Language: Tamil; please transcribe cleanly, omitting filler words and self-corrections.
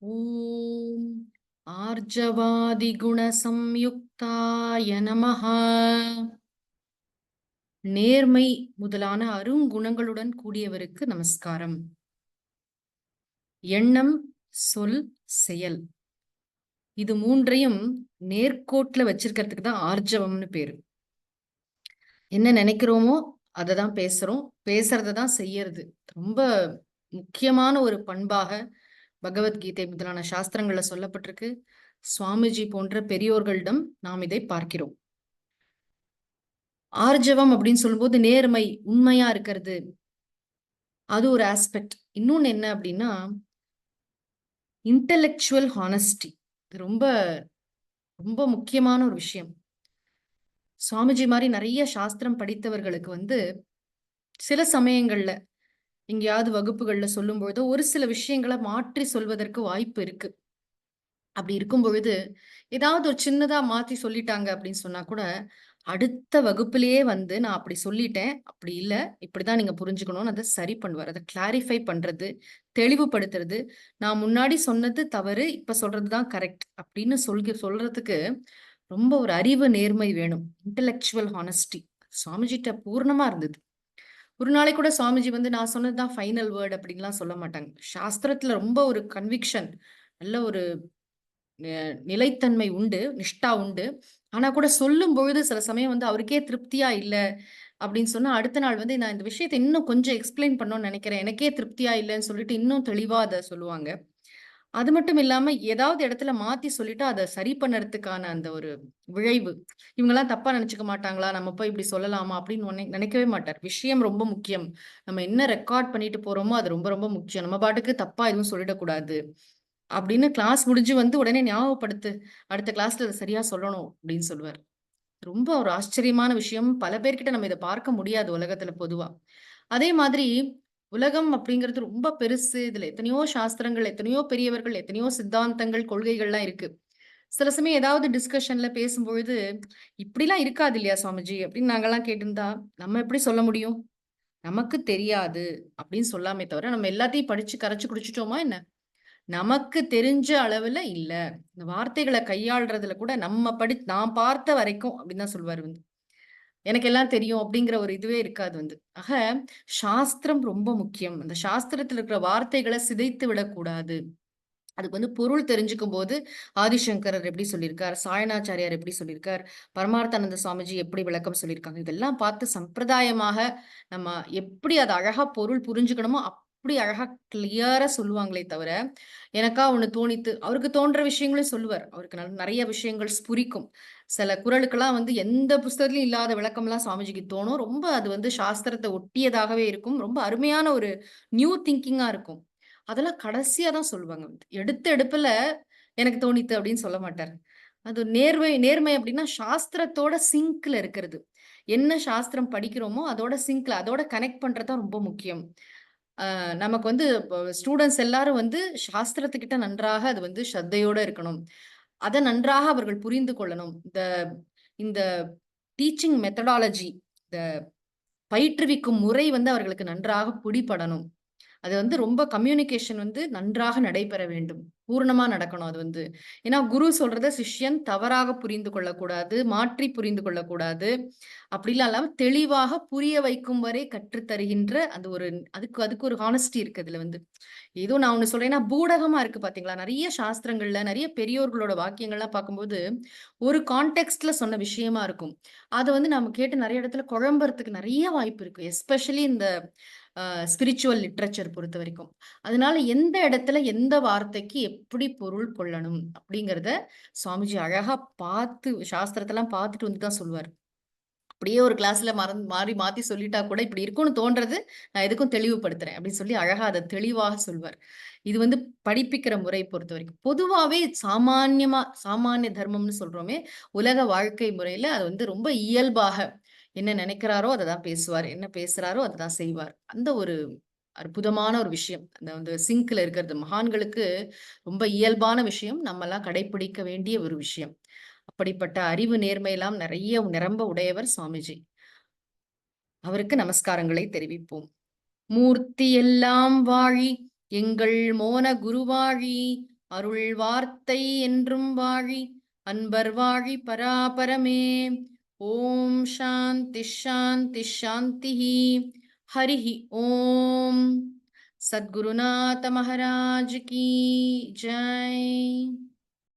ஓம் ஆர்ஜவாதிகுணசம்யுக்தாய நமஹ. நேர்மை முதலான அருங்குணங்களுடன் கூடியவருக்கு நமஸ்காரம். எண்ணம், சொல், செயல் இது மூன்றையும் நேர்கோட்டுல வச்சிருக்கிறதுக்கு தான் ஆர்ஜவம்னு பேரு. என்ன நினைக்கிறோமோ அதை தான் பேசுறோம், பேசுறதை தான் செய்யறது. ரொம்ப முக்கியமான ஒரு பண்பாக பகவத்கீதை முதலான சாஸ்திரங்கள்ல சொல்லப்பட்டிருக்கு. சுவாமிஜி போன்ற பெரியோர்களிடம் நாம் இதை பார்க்கிறோம். ஆர்ஜவம் அப்படின்னு சொல்லும்போது நேர்மை, உண்மையா இருக்கிறது, அது ஒரு ஆஸ்பெக்ட். இன்னொன்னு என்ன அப்படின்னா இன்டெலெக்சுவல் ஹானஸ்டி. இது ரொம்ப ரொம்ப முக்கியமான ஒரு விஷயம். சுவாமிஜி மாதிரி நிறைய சாஸ்திரம் படித்தவர்களுக்கு சில சமயங்கள்ல எங்கேயாவது வகுப்புகள்ல சொல்லும் பொழுது ஒரு சில விஷயங்களை மாற்றி சொல்வதற்கு வாய்ப்பு இருக்கு. அப்படி இருக்கும் பொழுது ஏதாவது ஒரு சின்னதா மாத்தி சொல்லிட்டாங்க அப்படின்னு சொன்னா கூட அடுத்த வகுப்பிலேயே நான் அப்படி சொல்லிட்டேன், அப்படி இல்ல, இப்படிதான் நீங்க புரிஞ்சுக்கணும்னு அதை சரி பண்ணுவார். அதை கிளாரிஃபை பண்றது, தெளிவுபடுத்துறது. நான் முன்னாடி சொன்னது தவறு, இப்ப சொல்றதுதான் கரெக்ட் அப்படின்னு சொல்றதுக்கு ரொம்ப ஒரு அறிவு நேர்மை வேணும். இன்டெலெக்சுவல் ஹானஸ்டி சுவாமிஜிட்ட பூர்ணமா இருந்தது. ஒரு நாளைக்கு கூட சுவாமிஜி நான் சொன்னதுதான் ஃபைனல் வேர்ட் அப்படின்லாம் சொல்ல மாட்டாங்க. சாஸ்திரத்துல ரொம்ப ஒரு கன்விக்ஷன், நல்ல ஒரு நிலைத்தன்மை உண்டு, நிஷ்டா உண்டு. ஆனா கூட சொல்லும் பொழுது சில சமயம் அவருக்கே திருப்தியா இல்ல அப்படின்னு சொன்னா அடுத்த நாள் நான் இந்த விஷயத்தை இன்னும் கொஞ்சம் எக்ஸ்பிளைன் பண்ணணும்னு நினைக்கிறேன், எனக்கே திருப்தியா இல்லைன்னு சொல்லிட்டு இன்னும் தெளிவா அதை சொல்லுவாங்க. அது மட்டும் இல்லாம ஏதாவது இடத்துல மாத்தி சொல்லிட்டு அதை சரி பண்ணறதுக்கான அந்த ஒரு விழைவு, இவங்கெல்லாம் தப்பா நினைச்சுக்க மாட்டாங்களா, நம்ம போய் இப்படி சொல்லலாமா அப்படின்னு நினைக்கவே மாட்டார். விஷயம் ரொம்ப முக்கியம். நம்ம என்ன ரெக்கார்ட் பண்ணிட்டு போறோமோ அது ரொம்ப ரொம்ப முக்கியம். நம்ம பாட்டுக்கு தப்பா எதுவும் சொல்லிடக்கூடாது அப்படின்னு கிளாஸ் முடிஞ்சு உடனே ஞாபகப்படுத்து, அடுத்த கிளாஸ்ல அதை சரியா சொல்லணும் அப்படின்னு சொல்லுவார். ரொம்ப ஒரு ஆச்சரியமான விஷயம். பல பேர்கிட்ட நம்ம இதை பார்க்க முடியாது உலகத்துல பொதுவா. அதே மாதிரி உலகம் அப்படிங்கிறது ரொம்ப பெருசு. இதுல எத்தனையோ சாஸ்திரங்கள், எத்தனையோ பெரியவர்கள், எத்தனையோ சித்தாந்தங்கள், கொள்கைகள்லாம் இருக்கு. சில சமயம் ஏதாவது டிஸ்கஷன்ல பேசும்பொழுது இப்படிலாம் இருக்காது இல்லையா சுவாமிஜி அப்படின்னு நாங்கெல்லாம் கேட்டிருந்தா நம்ம எப்படி சொல்ல முடியும்? நமக்கு தெரியாது அப்படின்னு சொல்லாமே தவிர நம்ம எல்லாத்தையும் படிச்சு கரைச்சு குடிச்சிட்டோமா என்ன? நமக்கு தெரிஞ்ச அளவுல இல்ல. இந்த வார்த்தைகள கையாள்றதுல கூட நான் பார்த்த வரைக்கும் அப்படின்னு தான் சொல்வாரு எனக்கு எல்லாம் தெரியும் அப்படிங்கிற ஒரு இதுவே இருக்காது. ஆக சாஸ்திரம் ரொம்ப முக்கியம். அந்த சாஸ்திரத்துல இருக்கிற வார்த்தைகள சிதைத்து விடக்கூடாது. அதுக்கு பொருள் தெரிஞ்சுக்கும் போது ஆதிசங்கரர் எப்படி சொல்லியிருக்கார், சாயணாச்சாரியார் எப்படி சொல்லியிருக்கார், பரமார்த்தானந்த சுவாமிஜி எப்படி விளக்கம் சொல்லியிருக்காங்க, இதெல்லாம் பார்த்து சம்பிரதாயமாக நம்ம எப்படி அதை அழகா பொருள் புரிஞ்சுக்கணுமோ அப்படி அழகா கிளியரா சொல்லுவாங்களே தவிர, எனக்கா ஒண்ணு தோணித்து, அவருக்கு தோன்ற விஷயங்களையும் சொல்லுவார். அவருக்கு நிறைய விஷயங்கள் ஸ்புரிக்கும். சில குறளுக்கெல்லாம் எந்த புஸ்தகத்திலும் இல்லாத விளக்கம்லாம் சுவாமிஜிக்கு தோணும். ரொம்ப அது சாஸ்திரத்தை ஒட்டியதாகவே இருக்கும். ரொம்ப அருமையான ஒரு நியூ திங்கிங்கா இருக்கும். அதெல்லாம் கடைசியா தான் சொல்லுவாங்க. எடுத்த எடுப்புல எனக்கு தோணித்து அப்படின்னு சொல்ல மாட்டாரு. அது நேர்மை நேர்மை அப்படின்னா சாஸ்திரத்தோட சிங்க்ல இருக்கிறது. என்ன சாஸ்திரம் படிக்கிறோமோ அதோட சிங்க்ல, அதோட கனெக்ட் பண்றது தான் ரொம்ப முக்கியம். நமக்கு ஸ்டூடண்ட்ஸ் எல்லாரும் சாஸ்திரத்துக்கிட்ட நன்றாக அது ஸ்ரத்தையோட இருக்கணும். அத நன்றாக அவர்கள் புரிந்து கொள்ளணும். இந்த இந்த டீச்சிங் மெத்தடாலஜி, இந்த பயிற்றுவிக்கும் முறை அவர்களுக்கு நன்றாக பிடிபடணும். அது ரொம்ப கம்யூனிகேஷன் நன்றாக நடைபெற வேண்டும். பூரணமா நடக்கணும் அது ஏன்னா குரு சொல்றத சிஷ்யன் தவறாக புரிந்து கொள்ளக்கூடாது, மாற்றி புரிந்து கொள்ளக்கூடாது. அப்படிலாம் இல்லாம தெளிவாக புரிய வைக்கும் வரை கற்றுத் தருகின்ற அந்த ஒரு அதுக்கு அதுக்கு ஒரு ஹானஸ்டி இருக்கு அதுல ஏதோ நான் ஒண்ணு சொல்றேன்னா பூடகமா இருக்கு பாத்தீங்களா? நெறைய சாஸ்திரங்கள்ல, நெறைய பெரியோர்களோட வாக்கியங்கள்லாம் பார்க்கும்போது, ஒரு கான்டெக்ஸ்ட்ல சொன்ன விஷயமா இருக்கும். அத நம்ம கேட்டு நெறைய இடத்துல குழம்புறதுக்கு நெறைய வாய்ப்பு இருக்கு. எஸ்பெஷலி இந்த ஸ்பிரிச்சுவல் லிட்ரேச்சர் பொறுத்தவரைக்கும். அதனால எந்த இடத்துல எந்த வார்த்தைக்கு எப்படி பொருள் கொள்ளணும் அப்படிங்கிறத சுவாமிஜி அழகா பார்த்து சாஸ்திரத்தெல்லாம் பார்த்துட்டு தான் சொல்லுவாரு. அப்படியே ஒரு கிளாஸ்ல மாறி மாத்தி சொல்லிட்டா கூட இப்படி இருக்கும்னு தோன்றது, நான் எதுக்கும் தெளிவுபடுத்துறேன் அப்படின்னு சொல்லி அழகா அத தெளிவாக சொல்வார். இது படிப்பிக்கிற முறை பொறுத்தவரைக்கும். பொதுவாவே சாமானிய தர்மம்னு சொல்றோமே, உலக வாழ்க்கை முறையில அது ரொம்ப இயல்பாக என்ன நினைக்கிறாரோ அத தான் பேசுவார். என்ன பேசுறாரோ அத தான் செய்வார். அந்த ஒரு அற்புதமான ஒரு விஷயம். அந்த சிங்க்ல இருக்கிறது மகான்களுக்கு ரொம்ப இயல்பான விஷயம். நம்மலாம் கடைப்பிடிக்க வேண்டிய ஒரு விஷயம். அப்படிப்பட்ட அறிவு நேர்மையெல்லாம் நிறைய நிரம்ப உடையவர் சுவாமிஜி. அவருக்கு நமஸ்காரங்களை தெரிவிப்போம். மூர்த்தி எல்லாம் வாழி எங்கள் மோன குருவாழி அருள் வார்த்தை என்றும் வாழி அன்பர் வாழி பராபரமே. ஓம் சாந்தி ஷாந்தி ஷாந்திஹி. ஹரிஹி ஓம். சத்குருநாத மகாராஜ் கி ஜெய்.